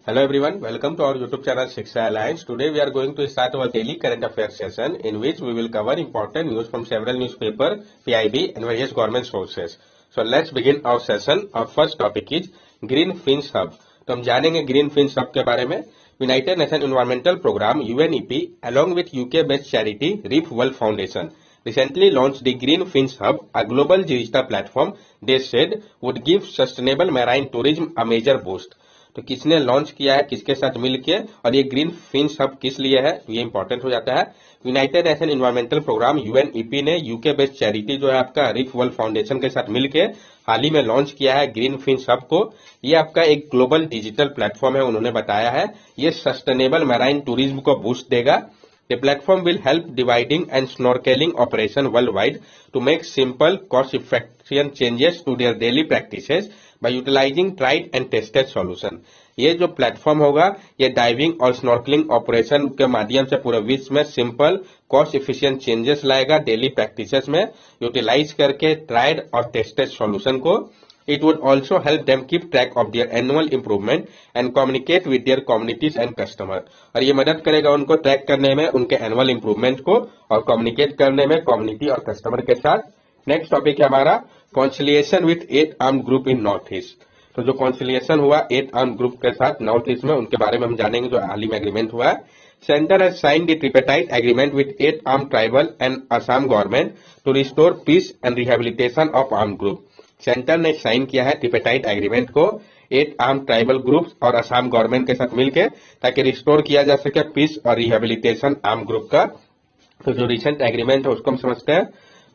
Hello everyone, welcome to our YouTube channel Shiksha Alliance. Today we are going to start our daily current affairs session in which we will cover important news from several newspaper, PIB and various government sources. So let's begin our session. Our first topic is Green Fins Hub. तो हम जानेंगे green fins hub के बारे में. United Nation Environmental programme UNEP along with UK based charity Reef World Foundation recently launched the Green Fins Hub, a global digital platform they said would give sustainable marine tourism a major boost. तो किसने launch किया है, किसके साथ मिलके, और ये green fins hub किस लिए है, तो ये इंपॉर्टेंट हो जाता है. United Nation Environmental programme UNEP ने यूके बेस्ड चैरिटी जो है आपका रीफ वर्ल्ड फाउंडेशन के साथ मिलके हाल ही में लॉन्च किया है ग्रीन फिन्स हब को. ये आपका एक ग्लोबल डिजिटल प्लेटफॉर्म है, उन्होंने बताया है. ये सस्टेनेबल मैराइन टूरिज्म को बूस्ट देगा. The platform will help dividing and snorkeling operation worldwide to make simple, cost-effective changes to their daily practices by utilizing tried and tested solution. ये जो platform होगा ये डाइविंग और स्नॉर्कलिंग ऑपरेशन के माध्यम से पूरे विश्व में सिंपल कॉस्ट इफिशिएंट चेंजेस लाएगा डेली प्रैक्टिसेस में यूटिलाइज करके ट्राइड और टेस्टेड सॉल्यूशन को. It would also help them keep track of their annual improvement and communicate with their communities and customers. और ये मदद करेगा उनको ट्रैक करने में उनके एनुअल इंप्रूवमेंट को और कम्युनिकेट करने में कम्युनिटी और कस्टमर के साथ. नेक्स्ट टॉपिक है हमारा conciliation with 8 armed group in north east. तो जो कॉन्सिलिएशन हुआ 8 आर्म्ड ग्रुप के साथ नॉर्थ ईस्ट में, उनके बारे में हम जानेंगे जो हाल ही में एग्रीमेंट हुआ है. Center has signed the tripartite agreement with 8 armed tribal and Assam government to restore peace and rehabilitation of armed group. Centre ने साइन किया है ट्रिपेटाइट एग्रीमेंट को 8 आर्म ट्राइबल ग्रुप्स और असम गवर्नमेंट के साथ मिलकर, ताकि रिस्टोर किया जा सके पीस और रिहेबिलिटेशन आर्म ग्रुप का. तो जो रिसेंट एग्रीमेंट है उसको हम समझते हैं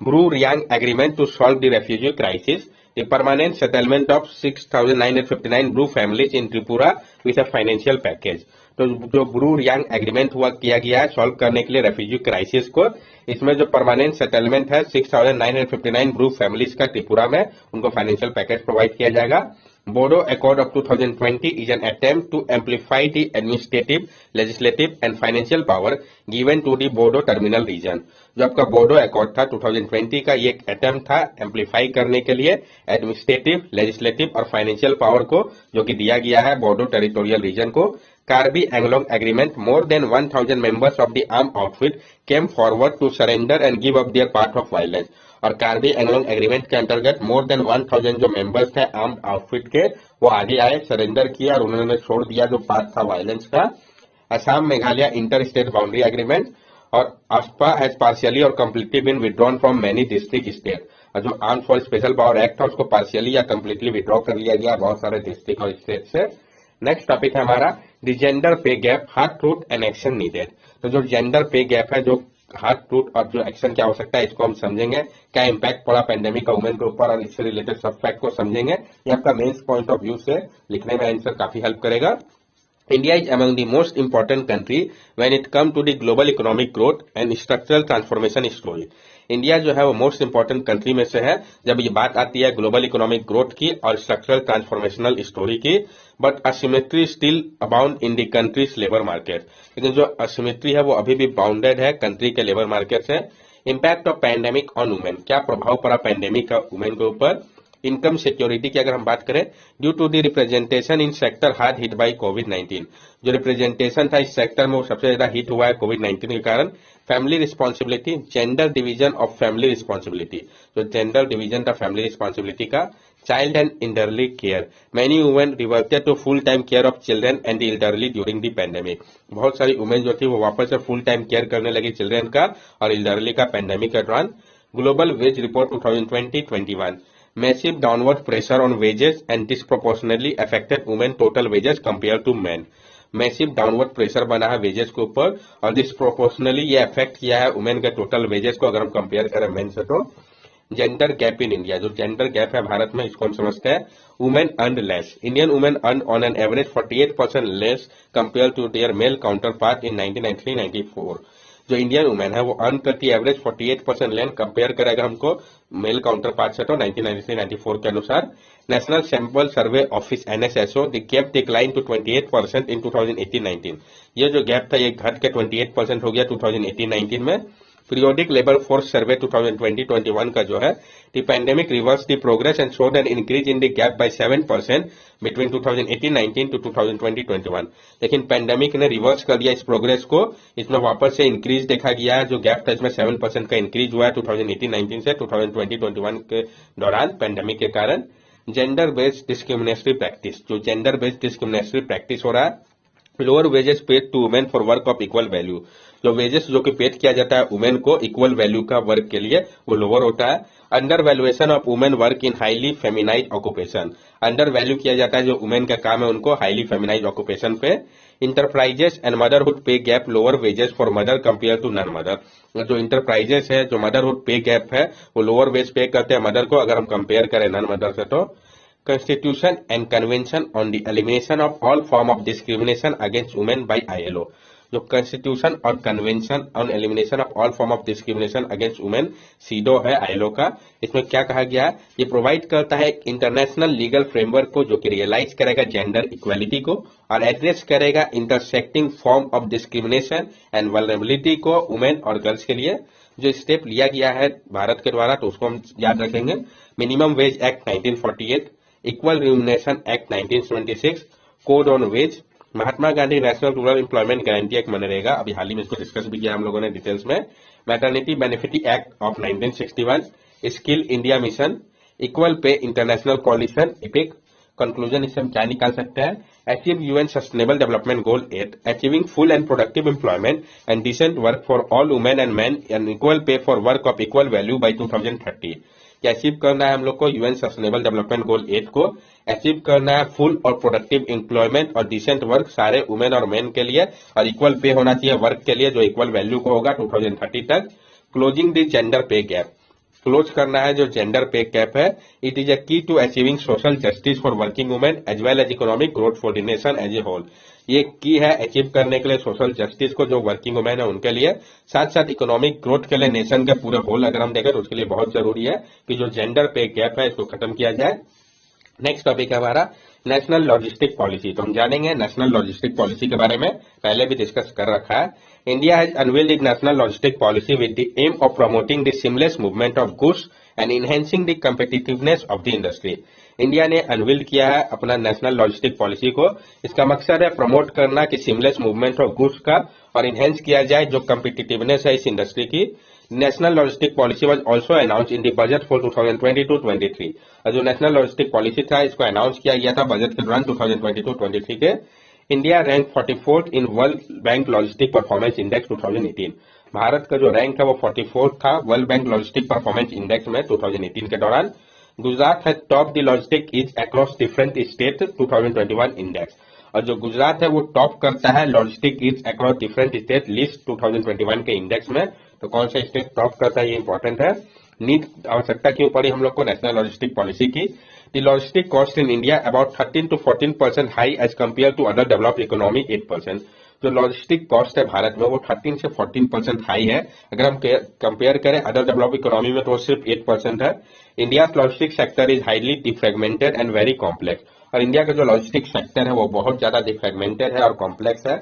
Bru Reang agreement to solve the refugee crisis, the permanent settlement of 6,959 Bru families in Tripura with a financial package. तो जो ब्रू रियांग एग्रीमेंट हुआ किया गया है सॉल्व करने के लिए रेफ्यूजी क्राइसिस को, इसमें जो परमानेंट सेटलमेंट है 6,959 ब्रू फैमिलीज का त्रिपुरा में, उनको फाइनेंशियल पैकेज प्रोवाइड किया जाएगा. Bodo accord of 2020 is an attempt to amplify the administrative, legislative and financial power given to the Bodo terminal region. जो आपका बोडो अकॉर्ड था 2020 का, ये एक अटेम्प्ट था एम्पलीफाई करने के लिए एडमिनिस्ट्रेटिव, लेजिस्लेटिव और फाइनेंशियल पावर को, जो कि दिया गया है बोडो टेरिटोरियल रीजन को. Karbi Anglong agreement, more than 1,000 members of the armed outfit came forward to surrender and give up their part of violence. और कार्बी एंगलोंग एग्रीमेंट के अंतर्गत मोर देन 1,000 जो मेंबर्स थे आर्म्ड आउटफिट के, वो आगे आए, सरेंडर किया और उन्होंने छोड़ दिया जो पार्ट था वायलेंस का. Assam Meghalaya inter state boundary agreement और ASPA हैज पार्शियली और completely been withdrawn from many district state. और जो arm force special power act था उसको पार्शियली या कंप्लीटली विड्रॉ कर लिया गया बहुत सारे डिस्ट्रिक्ट और स्टेट से. नेक्स्ट टॉपिक है हमारा द जेंडर पे gap, hard truth and action needed. तो जो जेंडर पे गैप है, जो हार्ड ट्रूथ और जो एक्शन क्या हो सकता है, इसको हम समझेंगे. क्या इंपैक्ट पड़ा पेंडेमिक का वुमेन के ऊपर और इससे रिलेटेड सब फैक्ट को समझेंगे. ये आपका मेंस पॉइंट ऑफ व्यू से लिखने में आंसर काफी हेल्प करेगा. India is among the most important country when it comes to the global economic growth and structural transformation story. India जो है वो मोस्ट इंपॉर्टेंट कंट्री में से है जब ये बात आती है ग्लोबल इकोनॉमिक ग्रोथ की और स्ट्रक्चरल ट्रांसफॉर्मेशनल स्टोरी की. But asymmetry still abound in the countries labour market. लेकिन जो असिमेट्री है वो अभी भी बाउंडेड है कंट्री के लेबर मार्केट से. Impact of pandemic on women, क्या प्रभाव पड़ा पैंडेमिक का वुमेन के ऊपर. इनकम सिक्योरिटी की अगर हम बात करें, due to the representation in sector hard hit by कोविड-19. जो रिप्रेजेंटेशन था इस सेक्टर में वो सबसे ज्यादा हिट हुआ है कोविड-19 के कारण. Family responsibility, gender division of family responsibility, जो जेंडर डिवीजन था फैमिली रिस्पॉन्सिबिलिटी का. Child and elderly care, many women reverted to full time care of children and the elderly during the pandemic. बहुत सारी वुमेन जो थी वो वापस से फुल टाइम केयर करने लगी चिल्ड्रन का और एल्डरली का पैंडेमिक के दौरान. Global wage report 2020-21, massive downward pressure on wages and disproportionately affected women total wages compared to men. Massive downward pressure बना है वेजेस के ऊपर और डिस्प्रोपोर्शनली ये अफेक्ट किया है वुमेन के टोटल वेजेस को अगर हम कंपेयर करें मेन से. तो जेंडर गैप इन इंडिया, जो जेंडर गैप है भारत में, इसको हम समझते हैं women earn less. Indian women earn on an average 48% less compare to their male counterpart in 1993-94. जो इंडियन वुमेन है वो अर्न करती है एवरेज 48% लेन कंपेयर करेगा हमको मेल काउंटर पार्ट से. तो 1993-94 के अनुसार national sample survey office NSSO the gap decline to 28% in 2018-19. ये जो गैप था ये घट के 28% हो गया 2018-19 में. पीरियोडिक लेबर फोर्स सर्वे 2020-21 का जो है the pandemic reverse the progress and showed an increase in the gap by 7% between 2018-19 to 2020-21। लेकिन पैंडेमिक ने रिवर्स कर दिया इस प्रोग्रेस को, इसमें वापस से इंक्रीज देखा गया है। जो गैप था इसमें 7% का इंक्रीज हुआ है 2018-19 से 2020-21 के दौरान पैंडेमिक के कारण। जेंडर बेस्ड डिस्क्रिमिनेटरी प्रैक्टिस, जो जेंडर बेस्ड डिस्क्रिमिनेटरी प्रैक्टिस हो रहा है, lower wages paid to women for work of equal value, जो वेजेस जो कि पेड किया जाता है वुमेन को इक्वल वैल्यू का वर्क के लिए वो लोअर होता है। Under valuation of women work in highly feminize occupation, under value किया जाता है जो वुमेन का काम है उनको हाईली फेमिनाइज ऑक्यूपेशन पे। इंटरप्राइजेस एंड मदरहुड पे gap, lower wages for mother compare to non mother, जो इंटरप्राइजेस है जो मदरहुड पे गैप है वो लोअर वेज पे करते हैं मदर को अगर हम कंपेयर करें नॉन मदर से। तो Constitution and Convention on the Elimination of All Form of Discrimination Against Women by ILO, जो कॉन्स्टिट्यूशन और convention on elimination of all form of discrimination against women CEDAW है ILO का, इसमें क्या कहा गया है, ये प्रोवाइड करता है एक इंटरनेशनल लीगल फ्रेमवर्क को जो कि रियलाइज करेगा जेंडर इक्वालिटी को और एड्रेस करेगा intersecting form of discrimination and vulnerability को वुमेन और गर्ल्स के लिए। जो स्टेप लिया गया है भारत के द्वारा तो उसको हम याद रखेंगे। Minimum wage act 1948, equal remuneration act 1976, code on wage, Mahatma Gandhi national rural employment guarantee act MNREGA, अभी हाल ही में इसको डिस्कस भी किया हम लोगों ने डिटेल्स में, maternity benefit act of 1961, skill India mission, equal pay international coalition EPIC. Conclusion इससे हम क्या निकाल सकते हैं, achieve UN sustainable development goal 8, achieving full and productive employment and decent work for all women and man and equal pay for work of equal value by 2030। क्या achieve करना है हम लोग को, यूएन सस्टेनेबल डेवलपमेंट गोल 8 को achieve करना है full और प्रोडक्टिव एम्प्लॉयमेंट और डिसेंट वर्क सारे वुमेन और मेन के लिए, और इक्वल पे होना चाहिए वर्क के लिए जो इक्वल वैल्यू को होगा 2030 तक। क्लोजिंग द जेंडर पे गैप, क्लोज करना है जो जेंडर पे गैप है। It is a key to achieving social justice for working women as well as economic growth for the nation as a whole, ये की है अचीव करने के लिए सोशल जस्टिस को जो वर्किंग वुमेन है उनके लिए, साथ साथ इकोनॉमिक ग्रोथ के लिए नेशन के पूरे होल अगर हम देखें तो उसके लिए बहुत जरूरी है कि जो जेंडर पे गैप है इसको खत्म किया जाए। नेक्स्ट टॉपिक है हमारा नेशनल लॉजिस्टिक पॉलिसी, तो हम जानेंगे नेशनल लॉजिस्टिक पॉलिसी के बारे में, पहले भी डिस्कस कर रखा है। India has unveiled it national logistic policy with the aim of promoting the seamless movement of goods and enhancing the competitiveness of the industry. India ने अनवील्ड किया है अपना नेशनल लॉजिस्टिक पॉलिसी को, इसका मकसद है प्रमोट करना कि सीमलेस मूवमेंट ऑफ गुड्स का और इनहेंस किया जाए जो कम्पिटिटिवनेस है इस इंडस्ट्री की। National logistic policy was also announce in the budget for 2022-23, और जो नेशनल लॉजिस्टिक पॉलिसी था इसको अनाउंस किया गया था बजट के दौरान 2022-23 के। India rank 44th in world bank logistic performance index 2018, Bharat का जो रैंक था वो 44th था world bank logistic performance index में 2018 के दौरान। गुजरात है top the logistic is across different state 2021 index, और जो गुजरात है वो टॉप करता है logistic is across different state list 2021 के इंडेक्स में। तो कौन सा स्टेट टॉप करता है ये इंपॉर्टेंट है। नीड आवश्यकता क्यों पड़ी हम लोग को नेशनल लॉजिस्टिक पॉलिसी की। The logistic cost in India about 13 to 14% high as compare to other developed economy 8%, जो लॉजिस्टिक कॉस्ट है भारत में वो 13 से 14% हाई है, अगर हम कंपेयर करें अदर डेवलप्ड इकोनॉमी में तो वो सिर्फ 8% है। India logistic sector is highly defragmented and very complex, और इंडिया का जो लॉजिस्टिक सेक्टर है वो बहुत ज्यादा डिफ्रेगमेंटेड है और कॉम्प्लेक्स है।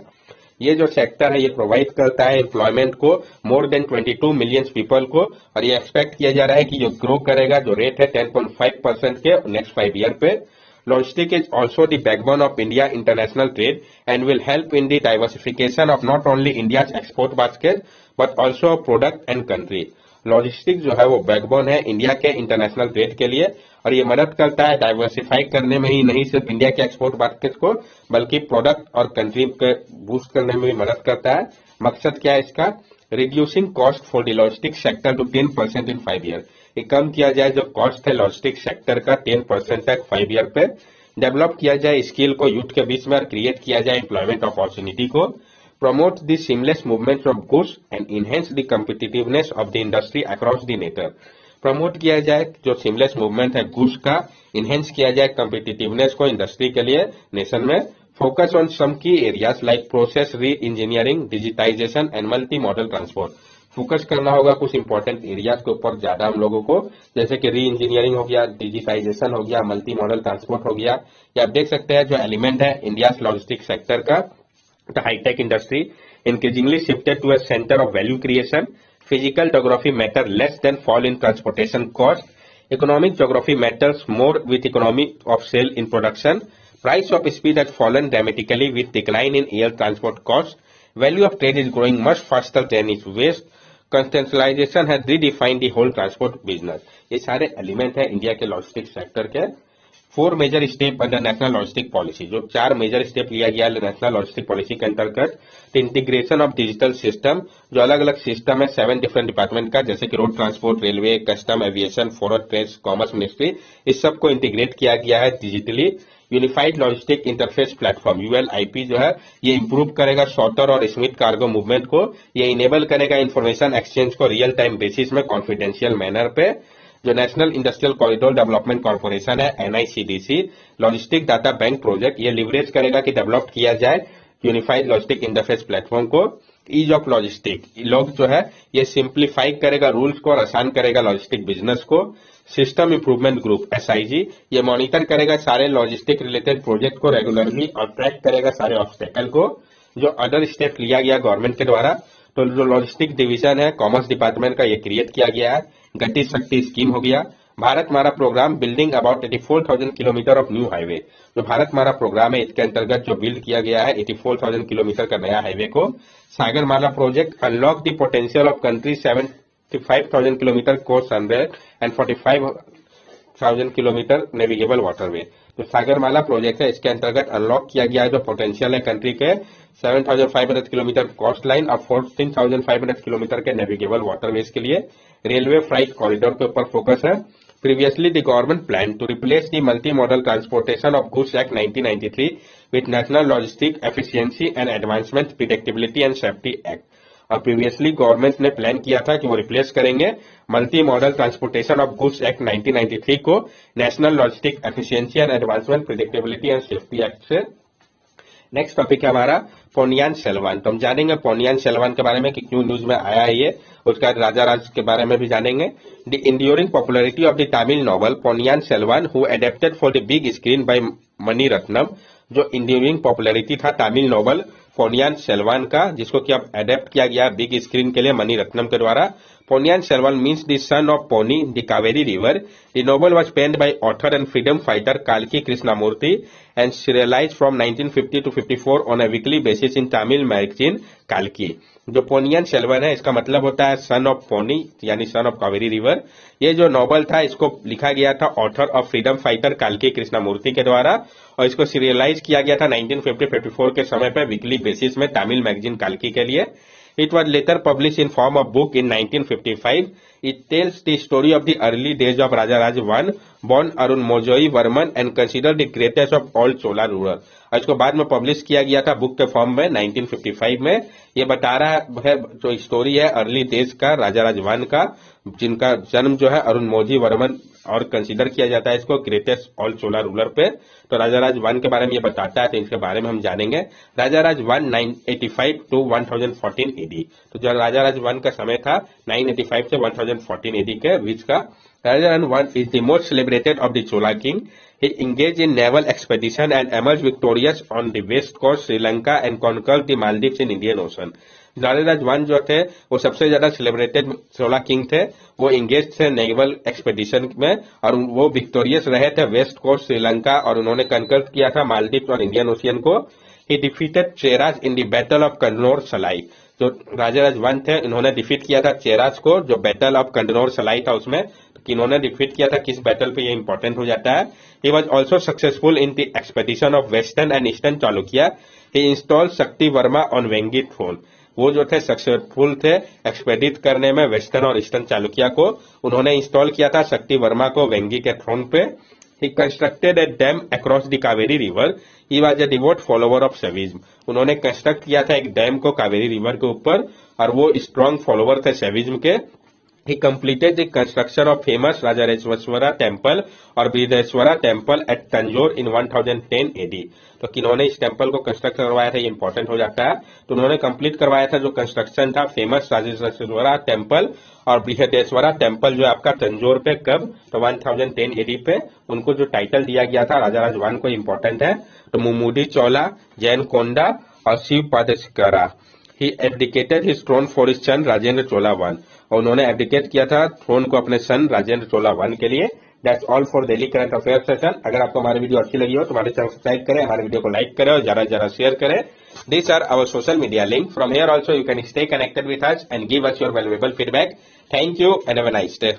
ये जो सेक्टर है ये प्रोवाइड करता है एम्प्लॉयमेंट को मोर देन 22 मिलियन पीपल को, और ये एक्सपेक्ट किया जा रहा है कि जो ग्रो करेगा, जो रेट है 10.5% के नेक्स्ट 5 ईयर पे। Logistics is also the backbone of India international trade and will help in the diversification of not only India's export basket but also product and country. Logistic जो है वो backbone है India के international trade के लिए, और ये मदद करता है डाइवर्सिफाई करने में ही नहीं सिर्फ इंडिया के एक्सपोर्ट मार्केट को बल्कि प्रोडक्ट और कंट्री के बूस्ट करने में भी मदद करता है। मकसद क्या है इसका, reducing cost for the logistic sector to 10% in 5 year, ये कम किया जाए जो कॉस्ट है लॉजिस्टिक सेक्टर का 10% तक 5 ईयर पे। डेवलप किया जाए स्किल को यूथ के बीच में और क्रिएट किया जाए एम्प्लॉयमेंट अपॉर्चुनिटी को। Promote the seamless movement of goods and enhance the competitiveness of the industry across the नेटर, प्रमोट किया जाए जो सीमलेस मूवमेंट है गुड्स का, इनहेंस किया जाए कम्पिटिटिवनेस को इंडस्ट्री के लिए नेशन में। Focus on some key areas like process re engineering, digitization and multi modal transport, focus करना होगा कुछ इंपॉर्टेंट एरियाज के ऊपर ज्यादा हम लोगों को, जैसे कि री इंजीनियरिंग हो गया, डिजिटाइजेशन हो गया, मल्टी मॉडल ट्रांसपोर्ट हो गया। या आप देख सकते हैं जो एलिमेंट है इंडिया लॉजिस्टिक सेक्टर का, the high-tech industry increasingly shifted to a center of value creation, Physical geography matter less than fall in transportation cost. Economic geography matters more with economy of scale in production. Price of speed has fallen dramatically with decline in air transport cost. Value of trade is growing much faster than its waste. Consensualization has redefined the whole transport business. ये सारे element है India के logistic sector के। 4 major step under national logistic policy, जो 4 major step लिया गया national logistic policy के अंतर्गत। इंटीग्रेशन ऑफ डिजिटल सिस्टम, जो अलग अलग सिस्टम है 7 डिफरेंट डिपार्टमेंट का, जैसे कि road transport, railway, custom, aviation, foreign trade, commerce ministry, इस सबको इंटीग्रेट किया गया है digitally. Unified logistic interface platform ULIP जो है ये इंप्रूव करेगा शॉर्टर और स्मूथ कार्गो मूवमेंट को। ये इनेबल करेगा इंफॉर्मेशन एक्सचेंज को रियल टाइम बेसिस में कॉन्फिडेंशियल मैनर पे। जो national industrial corridor development corporation है NICDC logistic data bank project, ये लिवरेज करेगा कि डेवलप किया जाए यूनिफाइड लॉजिस्टिक इंटरफेस प्लेटफॉर्म को। ईज ऑफ लॉजिस्टिक लोग जो है ये सिंप्लीफाई करेगा रूल्स को और आसान करेगा लॉजिस्टिक बिजनेस को। सिस्टम इंप्रूवमेंट ग्रुप एसआईजी ये मॉनिटर करेगा सारे लॉजिस्टिक रिलेटेड प्रोजेक्ट को रेगुलरली और ट्रैक करेगा सारे ऑब्स्टेकल को। जो अदर स्टेप लिया गया गवर्नमेंट के द्वारा, तो जो लॉजिस्टिक डिवीजन है कॉमर्स डिपार्टमेंट का ये क्रिएट किया गया है। गति शक्ति स्कीम हो गया। Bharatmala programme building about 84,000 kilometre of new highway, जो भारत मारा प्रोग्राम है इसके अंतर्गत जो बिल्ड किया गया है 84,000 किलोमीटर का नया हाईवे को। Sagarmala project unlock the potential of country 75,000 kilometre course runway and 45,000 kilometre navigable waterway. जो सागरमाला प्रोजेक्ट है इसके अंतर्गत अनलॉक किया गया है जो पोटेंशियल है कंट्री के 7,500 किलोमीटर कोस्ट लाइन और 14,500 किलोमीटर के नेविगेबल वाटरवेज के लिए। रेलवे फ्राइट कॉरिडोर के ऊपर फोकस है। Previously, the government planned to replace the Multi-Modal Transportation of Goods Act 1993 with National Logistic Efficiency and Advancement Predictability and Safety Act. और previously government ने plan किया था कि वो रिप्लेस करेंगे multi modal transportation of goods act 1993 को national logistic efficiency and advancement predictability and safety act से। Next topic है हमारा पोन्नियिन सेल्वन। तो हम जानेंगे पोन्नियिन सेल्वन के बारे में कि क्यों न्यूज में आया है ये, उसका राजा राज के बारे में भी जानेंगे। The enduring popularity of the Tamil novel Ponniyin Selvan who adapted for the big screen by Mani Ratnam. जो इंड्यूरिंग पॉपुलरिटी था तमिल नॉवल पोन्नियिन सेल्वन का, जिसको कि अब एडेप्ट किया गया बिग स्क्रीन के लिए मणि रत्नम के द्वारा। Ponniyin Selvan means the son of Ponni the Kaveri river. The novel was penned by author and freedom fighter काल्की Krishnamurthy and serialized from 1950 to 54 on a weekly basis in Tamil magazine Kalki। जो पोन्नियिन सेल्वन है इसका मतलब होता है सन ऑफ पोनी यानी सन ऑफ कावेरी रिवर। ये जो नॉवल था इसको लिखा गया था ऑथर ऑफ फ्रीडम फाइटर काल्की कृष्णमूर्ति के द्वारा और इसको सीरियलाइज किया गया था 1950-54 के समय पर वीकली बेसिस में तमिल मैगजीन काल्की के लिए। It was later published in form of book in 1955. It tells the story of the early days of Raja Raj I, born Arun Mozoi Varman and considered the greatest of all Chola ruler। इसको बाद में publish किया गया था book के form में 1955 में। ये बता रहा है जो स्टोरी है अर्ली डेज का राजा राज I का, जिनका जन्म जो है अरुण मोजी वर्मन और कंसीडर किया जाता है इसको ग्रेटेस्ट ऑल चोला रूलर पे। तो राजा राज I के बारे में ये बताता है, तो इसके बारे में हम जानेंगे। राजा राज I 985 to 1014 एडी। तो जो राजा राज I का समय था 985 से 1014 एडी के बीच का। Raja I is the most celebrated of the Chola king. He engaged in naval expedition and emerged victorious on the west coast Sri Lanka and conquered the Maldives in Indian Ocean। Raja Raj I जो थे वो सबसे ज्यादा celebrated चोला king थे। वो engage थे naval expedition में और वो विक्टोरियस रहे थे वेस्ट कोस्ट श्रीलंका और उन्होंने कंकर किया था मालदीव और इंडियन ओशियन को। He defeated Cheras in the battle of Kanthalur Salai. जो राजा राज I थे इन्होंने डिफीट किया था चेराज को, जो बैटल ऑफ कन्नौर सलाई था उसमें किन्होंने डिफीट किया था, किस बैटल पे ये इंपॉर्टेंट हो जाता है। He was also successful in the expedition of western and eastern Chalukya. He install शक्ति वर्मा ऑन वेंगी थ्रोन। वो जो थे सक्सेसफुल थे एक्सपेडिट करने में वेस्टर्न और ईस्टर्न चालुक्य को। उन्होंने इंस्टॉल किया था शक्ति वर्मा को वेंगी के थ्रोन पे। ही constructed A dam across the Kaveri river. He was a devote follower of सेविज्म। उन्होंने कंस्ट्रक्ट किया था एक डैम को कावेरी रिवर के ऊपर और वो स्ट्रॉन्ग फॉलोवर थे सेविज्म के। He completed the construction of famous Rajareshwara temple और Brihadeeswara temple at Tanjore in 1010 AD। तो किन्होंने इस टेम्पल को कंस्ट्रक्ट करवाया था, ये इंपॉर्टेंट हो जाता है। तो उन्होंने कंप्लीट करवाया था जो कंस्ट्रक्शन था फेमस राजराजेश्वरा टेम्पल और बृहदेश्वरा टेम्पल जो आपका तंजौर पे कब, तो 1010 AD पे। उनको जो टाइटल दिया गया था राजा राज I को इंपॉर्टेंट है। तो मुमुडी चौला, जैन कोंडा और Shivapadasekhara. he abdicated his throne for his son Rajendra Chola one, और उन्होंने एब्डिकेट किया था थ्रोन को अपने सन राजेंद्र चोला वन के लिए। That's all for daily current affair session. अगर आपको हमारी वीडियो अच्छी लगी हो तो हमारे चैनल सब्सक्राइब करें, हमारे वीडियो को लाइक करें और ज्यादा से ज्यादा शेयर करें। These are our social media link. From here also you can stay connected with us and give us your valuable feedback. Thank you and have a nice day.